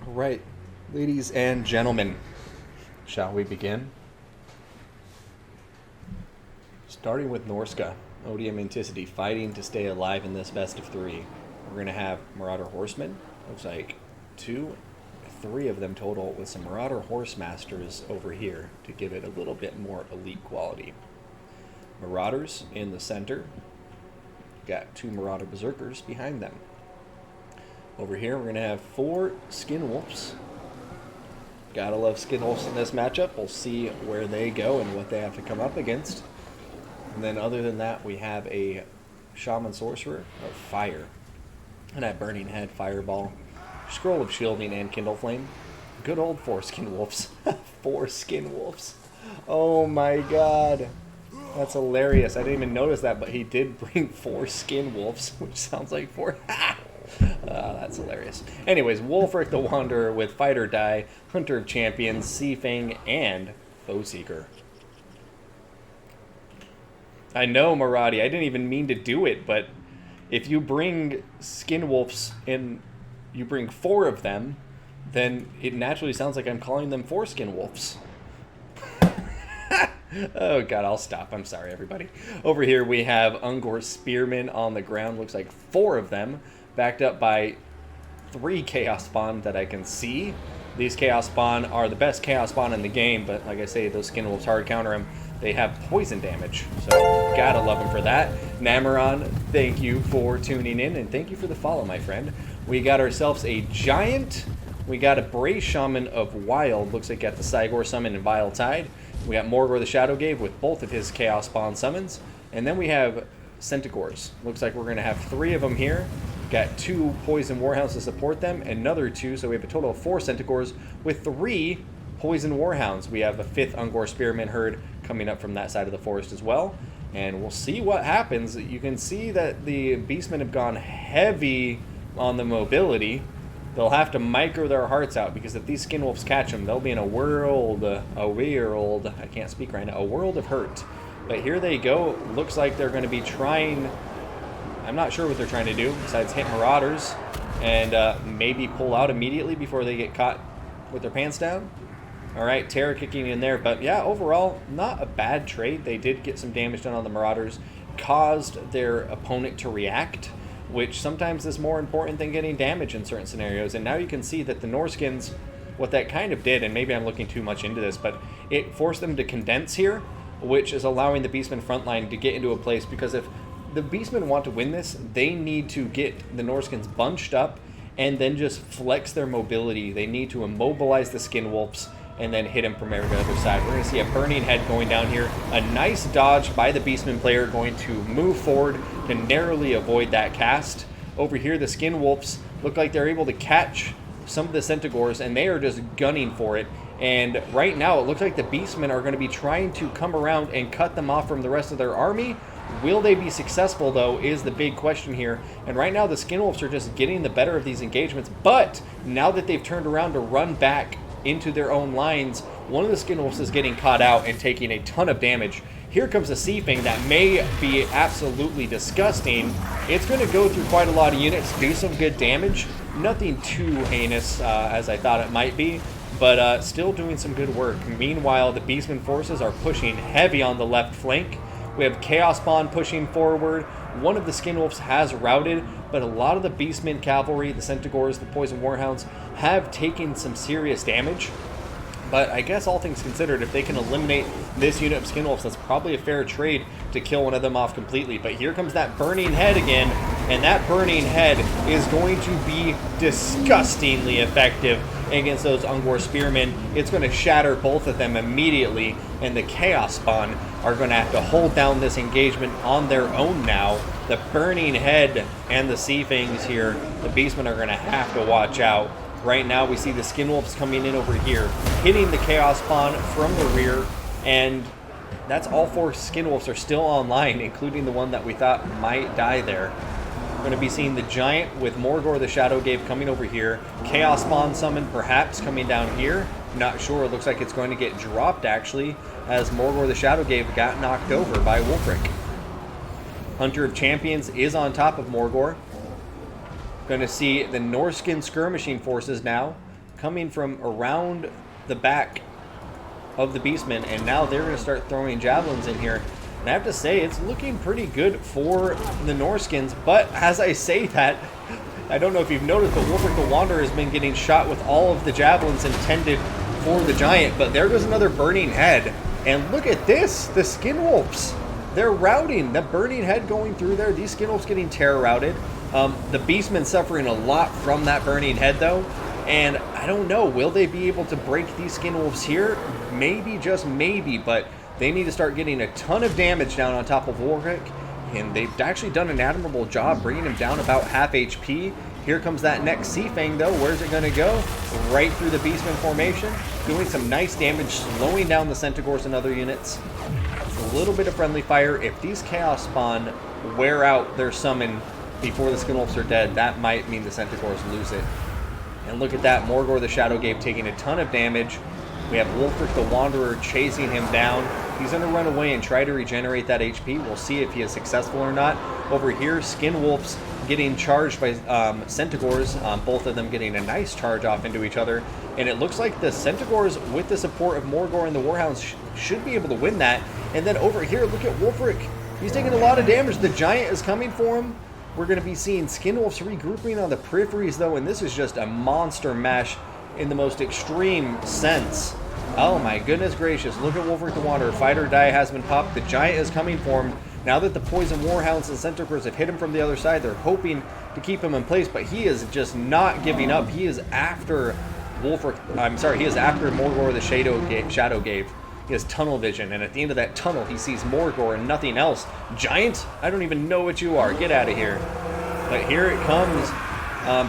Right, ladies and gentlemen, shall we begin? Starting with Norsca, ODM Enticity, fighting to stay alive in this best of three. We're going to have Marauder Horsemen, looks like three of them total, with some Marauder Horse Masters over here to give it a little bit more elite quality. Marauders in the center, got two Marauder Berserkers behind them. Over here, we're going to have four Skin Wolves. Gotta love Skin Wolves in this matchup. We'll see where they go and what they have to come up against. And then other than that, we have a Shaman Sorcerer of Fire. And a Burning Head, Fireball, Scroll of Shielding, and Kindle Flame. Good old four Skin Wolves. Four Skin Wolves. Oh my god. That's hilarious. I didn't even notice that, but he did bring four Skin Wolves, which sounds like four. That's hilarious. Anyways, Wulfric the Wanderer with Fight or Die, Hunter of Champions, Seafang, and Foe Seeker. I know, Maradi, I didn't even mean to do it, but if you bring Skin Wolves and you bring four of them, then it naturally sounds like I'm calling them four Skin Wolves. Oh god, I'll stop. I'm sorry, everybody. Over here we have Ungor Spearmen on the ground. Looks like four of them, backed up by three Chaos Spawn that I can see. These Chaos Spawn are the best Chaos Spawn in the game, but like I say, those Skin Wolves hard counter them. They have poison damage, so gotta love them for that. Nameron, thank you for tuning in, and thank you for the follow, my friend. We got ourselves a Giant. We got a Bray Shaman of Wild. Looks like got the Cygor summon and Vile Tide. We got Morgor the Shadow Gave with both of his Chaos Spawn summons. And then we have Centaurs. Looks like we're going to have three of them here. Got two Poison Warhounds to support them, another two, so we have a total of four Centaurs with three Poison Warhounds. We have a fifth Ungor Spearman herd coming up from that side of the forest as well. And we'll see what happens. You can see that the Beastmen have gone heavy on the mobility. They'll have to micro their hearts out, because if these Skin Wolves catch them, they'll be in a world of hurt. But here they go. Looks like they're going to be trying, I'm not sure what they're trying to do, besides hit Marauders and maybe pull out immediately before they get caught with their pants down. Alright, Terror kicking in there, but yeah, overall, not a bad trade. They did get some damage done on the Marauders, caused their opponent to react, which sometimes is more important than getting damage in certain scenarios. And now you can see that the Norskins, what that kind of did, and maybe I'm looking too much into this, but it forced them to condense here, which is allowing the Beastmen frontline to get into a place, because if the Beastmen want to win this, they need to get the Norskins bunched up and then just flex their mobility. They need to immobilize the Skin Wolves and then hit him from every other side. We're going to see a Burning Head going down here. A nice dodge by the Beastman player, going to move forward to narrowly avoid that cast. Over here, the Skin Wolves look like they're able to catch some of the Centaurs, and they are just gunning for it. And right now, it looks like the Beastmen are going to be trying to come around and cut them off from the rest of their army. Will they be successful, though, is the big question here. And right now, the Skin Wolves are just getting the better of these engagements. But now that they've turned around to run back into their own lines, one of the Skin Wolves is getting caught out and taking a ton of damage. Here comes a Seafang that may be absolutely disgusting. It's going to go through quite a lot of units, do some good damage. Nothing too heinous as I thought it might be, but still doing some good work. Meanwhile, the Beastman forces are pushing heavy on the left flank. We have Chaos Spawn pushing forward. One of the Skin Wolves has routed, but a lot of the Beastmen cavalry, the Centaurs, the Poison Warhounds, have taken some serious damage. But I guess all things considered, if they can eliminate this unit of Skin Wolves, that's probably a fair trade to kill one of them off completely. But here comes that Burning Head again, and that Burning Head is going to be disgustingly effective against those Ungor Spearmen. It's going to shatter both of them immediately, and the Chaos Spawn are going to have to hold down this engagement on their own now. The Burning Head and the Seafangs here, the Beastmen are going to have to watch out. Right now we see the Skin Wolves coming in over here, hitting the Chaos Spawn from the rear, and that's all four Skin Wolves are still online, including the one that we thought might die there. We're going to be seeing the Giant with Morgor the Shadow Gave coming over here. Chaos Spawn summon perhaps coming down here. Not sure. It looks like it's going to get dropped, actually, as Morgor the Shadow Gave got knocked over by Wulfric. Hunter of Champions is on top of Morgor. Going to see the Norscan skirmishing forces now coming from around the back of the Beastmen, and now they're going to start throwing javelins in here. And I have to say, it's looking pretty good for the Norskins, but as I say that, I don't know if you've noticed, but Wolfric the Wanderer has been getting shot with all of the javelins intended for the Giant, but there goes another Burning Head. And look at this, the Skinwolves. They're routing, the Burning Head going through there, these Skinwolves getting terror routed. The Beastmen suffering a lot from that Burning Head though, and I don't know, will they be able to break these Skinwolves here? Maybe, just maybe, but they need to start getting a ton of damage down on top of Warwick, and they've actually done an admirable job bringing him down about half HP. Here comes that next Sea Fang though. Where's it going to go? Right through the Beastman formation, doing some nice damage, slowing down the Centaurs and other units. A little bit of friendly fire. If these Chaos Spawn wear out their summon before the Skinwolves are dead, that might mean the Centaurs lose it. And look at that, Morgor the Shadowgate taking a ton of damage. We have Wolfric the Wanderer chasing him down. He's going to run away and try to regenerate that HP. We'll see if he is successful or not. Over here, Skinwolves getting charged by Centaurs, both of them getting a nice charge off into each other. And it looks like the Centaurs, with the support of Morgor and the Warhounds, should be able to win that. And then over here, look at Wolfric. He's taking a lot of damage. The Giant is coming for him. We're going to be seeing Skinwolves regrouping on the peripheries, though, and this is just a monster mash in the most extreme sense. Oh my goodness gracious, look at Wolfric the Wanderer. Fight or die has been popped. The Giant is coming for him. Now that the Poison Warhounds and Centaurs have hit him from the other side, they're hoping to keep him in place, but he is just not giving up. He is after Wolfric, he is after Morgor the Shadowgate. He has tunnel vision, and at the end of that tunnel, he sees Morgor and nothing else. Giant? I don't even know what you are. Get out of here. But here it comes.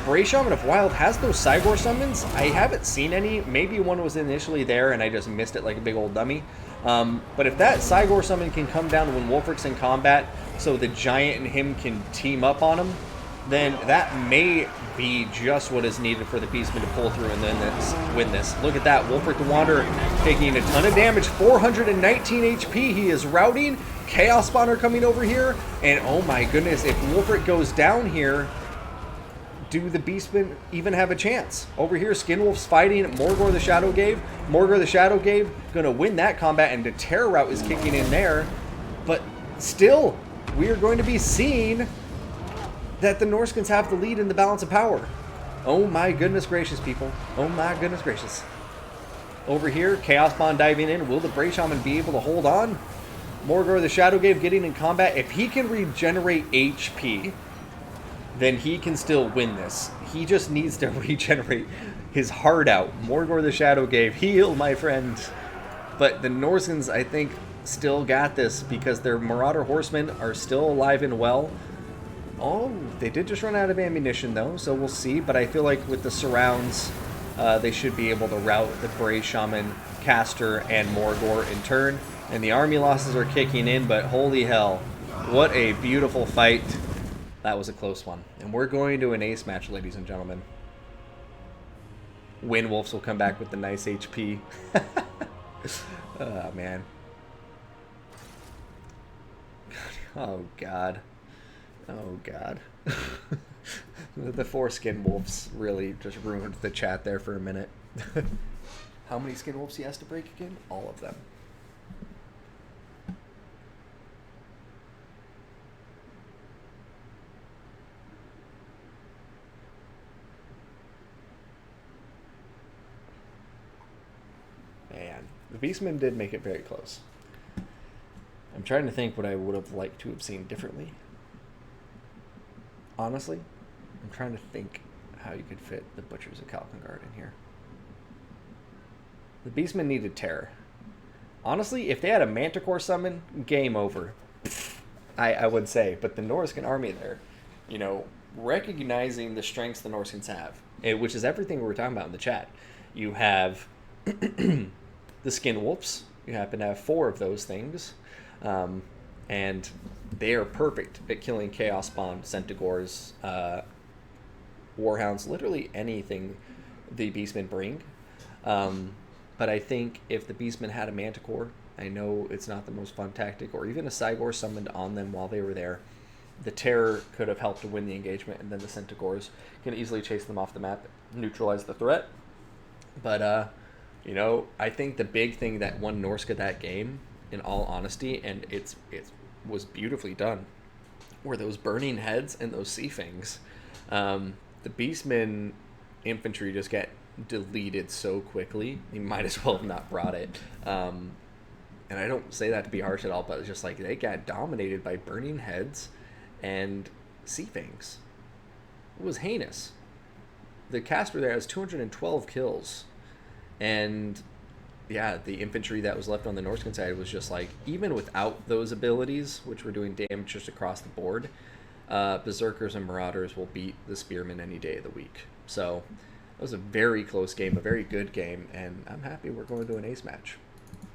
Bray Shaman of Wild has those Cygor summons. I haven't seen any. Maybe one was initially there, and I just missed it like a big old dummy. But if that Cygor summon can come down when Wolfric's in combat, so the Giant and him can team up on him, then that may be just what is needed for the Beastmen to pull through and then win this. Look at that, Wolfric the Wanderer taking a ton of damage, 419 HP. He is routing. Chaos Spawner coming over here, and oh my goodness, if Wolfric goes down here, do the Beastmen even have a chance? Over here, Skinwolf's fighting Morgor the Shadowgate. Morgor the Shadowgate gonna win that combat, and the Terror Route is kicking in there. But still, we are going to be seeing that the Norskins have the lead in the balance of power. Oh my goodness gracious, people. Oh my goodness gracious. Over here, Chaos Spawn diving in. Will the Bray Shaman be able to hold on? Morgor the Shadowgate getting in combat. If he can regenerate HP, then he can still win this. He just needs to regenerate his heart out. Morgor the Shadowgate, heal, my friend. But the Norskins, I think, still got this because their Marauder Horsemen are still alive and well. Oh, they did just run out of ammunition, though, so we'll see. But I feel like with the surrounds, they should be able to rout the Bray Shaman, Caster, and Morgor in turn. And the army losses are kicking in, but holy hell, what a beautiful fight. That was a close one. And we're going to an ace match, ladies and gentlemen. Windwolves will come back with the nice HP. Oh, man. Oh, God. Oh, God. The four Skinwolves really just ruined the chat there for a minute. How many Skinwolves he has to break again? All of them. Man, the Beastmen did make it very close. I'm trying to think what I would have liked to have seen differently. Honestly, I'm trying to think how you could fit the Butchers of Kalkengard in here. The Beastmen needed terror. Honestly, if they had a Manticore summon, game over. I would say. But the Norscan army there, you know, recognizing the strengths the Norskins have, which is everything we were talking about in the chat. You have the Skinwolves. You happen to have 4 of those things. And they are perfect at killing Chaos Spawn, Centaurs, Warhounds, literally anything the Beastmen bring. But I think if the Beastmen had a Manticore, I know it's not the most fun tactic, or even a Cygor summoned on them while they were there, the Terror could have helped to win the engagement, and then the Centaurs can easily chase them off the map, neutralize the threat, But you know, I think the big thing that won Norsca that game, in all honesty, and it was beautifully done, were those burning heads and those sea fangs. The Beastmen infantry just get deleted so quickly. You might as well have not brought it. And I don't say that to be harsh at all, but it's just like they got dominated by burning heads and sea fangs. It was heinous. The caster there has 212 kills, and yeah, the infantry that was left on the Norscan side was just like, even without those abilities, which were doing damage just across the board, Berserkers and Marauders will beat the Spearmen any day of the week. So it was a very close game, a very good game, and I'm happy we're going to an ace match.